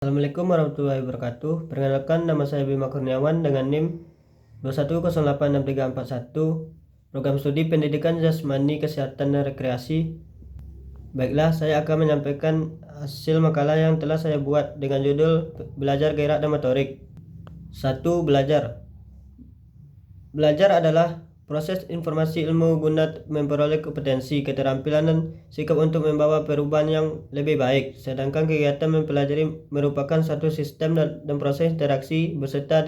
Assalamualaikum warahmatullahi wabarakatuh. Perkenalkan, nama saya Bima Kurniawan dengan NIM 21086341, Program Studi Pendidikan Jasmani Kesehatan dan Rekreasi. Baiklah, saya akan menyampaikan hasil makalah yang telah saya buat dengan judul Belajar Gerak dan Motorik. 1. Belajar. Belajar adalah proses informasi ilmu guna memperoleh kompetensi, keterampilan, dan sikap untuk membawa perubahan yang lebih baik. Sedangkan kegiatan mempelajari merupakan satu sistem dan proses interaksi beserta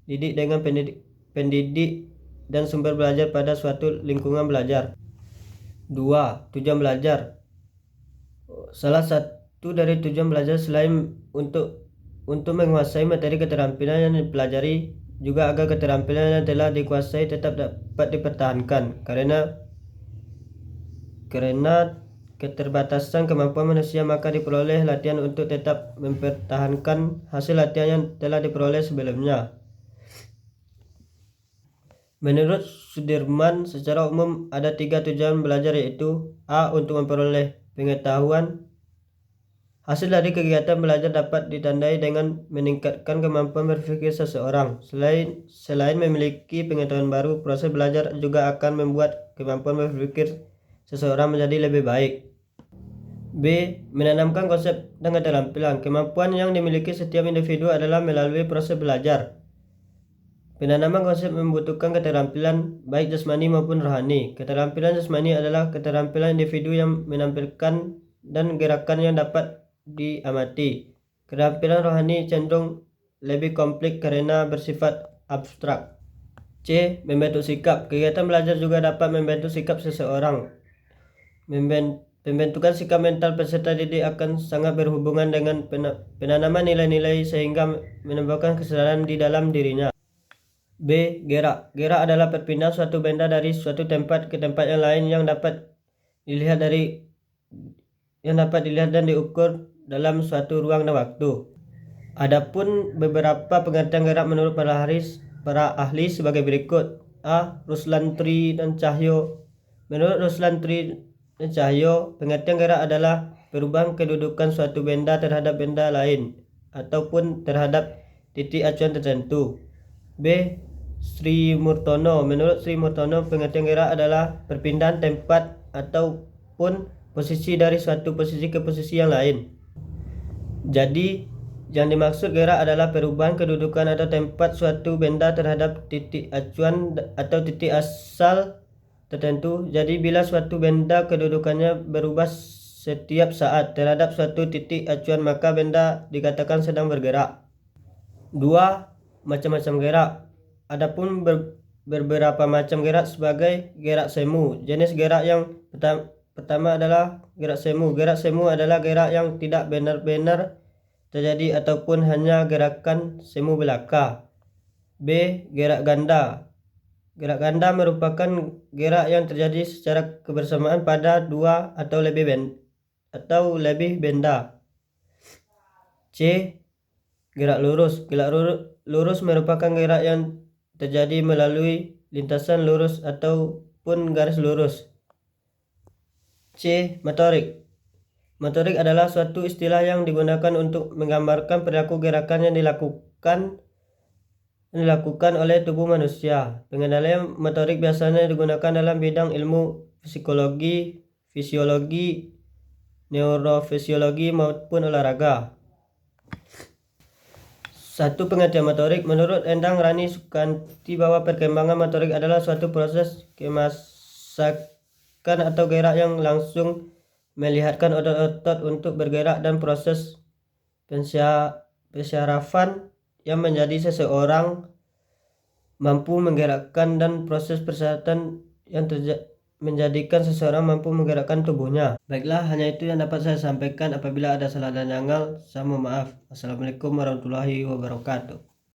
didik dengan pendidik dan sumber belajar pada suatu lingkungan belajar. 2. Tujuan belajar. Salah satu dari tujuan belajar selain untuk menguasai materi keterampilan yang dipelajari, juga agar keterampilan yang telah dikuasai tetap dapat dipertahankan karena keterbatasan kemampuan manusia, maka diperoleh latihan untuk tetap mempertahankan hasil latihan yang telah diperoleh sebelumnya. Menurut Sudirman, secara umum ada 3 tujuan belajar, yaitu A. Untuk memperoleh pengetahuan. Hasil dari kegiatan belajar dapat ditandai dengan meningkatkan kemampuan berpikir seseorang. Selain memiliki pengetahuan baru, proses belajar juga akan membuat kemampuan berpikir seseorang menjadi lebih baik. B. Menanamkan konsep dan keterampilan. Kemampuan yang dimiliki setiap individu adalah melalui proses belajar. Penanaman konsep membutuhkan keterampilan baik jasmani maupun rohani. Keterampilan jasmani adalah keterampilan individu yang menampilkan dan gerakan yang dapat diamati. Keterampilan rohani cenderung lebih kompleks karena bersifat abstrak. C. Membentuk sikap. Kegiatan belajar juga dapat membentuk sikap seseorang. Pembentukan sikap mental peserta didik akan sangat berhubungan dengan penanaman nilai-nilai sehingga menimbulkan kesadaran di dalam dirinya. B. Gerak. Gerak adalah perpindahan suatu benda dari suatu tempat ke tempat yang lain yang dapat dilihat dan diukur dalam suatu ruang dan waktu. Adapun beberapa pengertian gerak menurut para ahli sebagai berikut. A. Ruslan Tri dan Cahyo. Menurut Ruslan Tri dan Cahyo, pengertian gerak adalah perubahan kedudukan suatu benda terhadap benda lain ataupun terhadap titik acuan tertentu. B. Sri Murtono. Menurut Sri Murtono, pengertian gerak adalah perpindahan tempat ataupun posisi dari suatu posisi ke posisi yang lain. Jadi, yang dimaksud gerak adalah perubahan kedudukan atau tempat suatu benda terhadap titik acuan atau titik asal tertentu. Jadi, bila suatu benda kedudukannya berubah setiap saat terhadap suatu titik acuan, maka benda dikatakan sedang bergerak. 2. Macam-macam gerak. Adapun beberapa macam gerak sebagai gerak semu. Jenis gerak yang pertama adalah gerak semu. Gerak semu adalah gerak yang tidak benar-benar terjadi ataupun hanya gerakan semu belaka. B. Gerak ganda. Gerak ganda merupakan gerak yang terjadi secara kebersamaan pada 2 atau lebih benda. C. Gerak lurus. Gerak lurus merupakan gerak yang terjadi melalui lintasan lurus ataupun garis lurus. C. Motorik. Motorik adalah suatu istilah yang digunakan untuk menggambarkan perilaku gerakan yang dilakukan oleh tubuh manusia. Pengendalian motorik biasanya digunakan dalam bidang ilmu psikologi, fisiologi, neurofisiologi maupun olahraga. 1. Pengertian motorik. Menurut Endang Rani Sukanti bahwa perkembangan motorik adalah suatu proses kemasakan atau gerak yang langsung melihatkan otot-otot untuk bergerak dan proses pensyarafan yang menjadi seseorang mampu menggerakkan dan proses persyaratan yang menjadikan seseorang mampu menggerakkan tubuhnya. Baiklah, hanya itu yang dapat saya sampaikan. Apabila ada salah dan janggal, saya mohon maaf. Assalamualaikum warahmatullahi wabarakatuh.